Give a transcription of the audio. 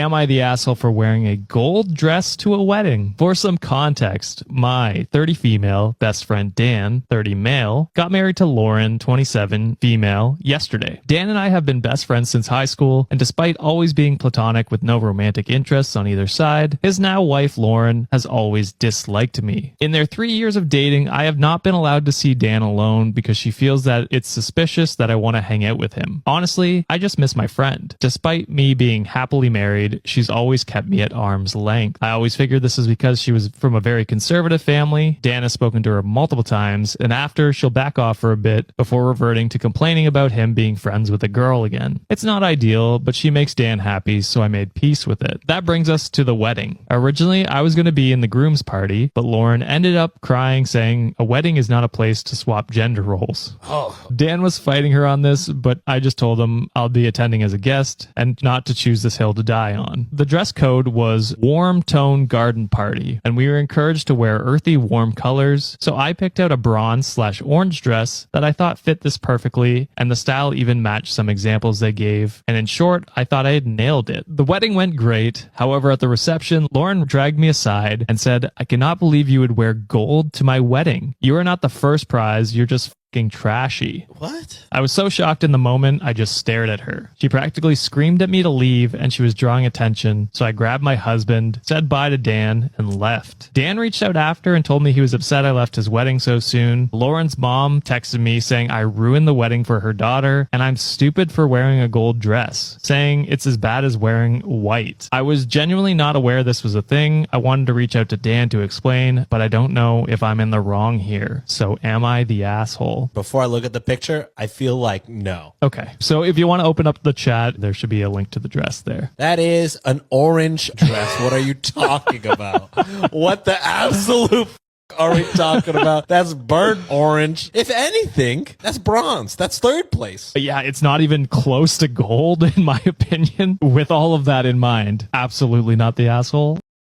Am I the asshole for wearing a gold dress to a wedding? For some context, my 30 female best friend Dan, 30 male, got married to Lauren, 27 female, yesterday. Dan and I have been best friends since high school, and despite always being platonic with no romantic interests on either side, his now wife Lauren has always disliked me. In their 3 years of dating, I have not been allowed to see Dan alone because she feels that it's suspicious that I want to hang out with him. Honestly, I just miss my friend. Despite me being happily married, she's always kept me at arm's length. I always figured this is because she was from a very conservative family. Dan has spoken to her multiple times, and after, she'll back off for a bit before reverting to complaining about him being friends with a girl again. It's not ideal, but she makes Dan happy, so I made peace with it. That brings us to the wedding. Originally, I was going to be in the groom's party, but Lauren ended up crying, saying a wedding is not a place to swap gender roles. Dan was fighting her on this, but I just told him I'll be attending as a guest and not to choose this hill to die on. The dress code was warm tone garden party, and we were encouraged to wear earthy warm colors, so I picked out a bronze/orange dress that I thought fit this perfectly, and the style even matched some examples they gave, and in short, I thought I had nailed it. The wedding went great. However, at the reception, Lauren dragged me aside and said, "I cannot believe you would wear gold to my wedding. You are not the first prize, you're just trashy." What? I was so shocked in the moment, I just stared at her. She practically screamed at me to leave, and she was drawing attention, so I grabbed my husband, said bye to Dan, and left. Dan reached out after and told me he was upset I left his wedding so soon. Lauren's mom texted me saying I ruined the wedding for her daughter, and I'm stupid for wearing a gold dress, saying it's as bad as wearing white. I was genuinely not aware this was a thing. I wanted to reach out to Dan to explain, but I don't know if I'm in the wrong here. So am I the asshole? Before I look at the picture, I feel like no. Okay, so if you want to open up the chat, there should be a link to the dress there. That is an orange dress. What are you talking about? What the absolute are we talking about? That's burnt orange. If anything, that's bronze. That's third place. Yeah, it's not even close to gold, in my opinion. With all of that in mind, absolutely not the asshole.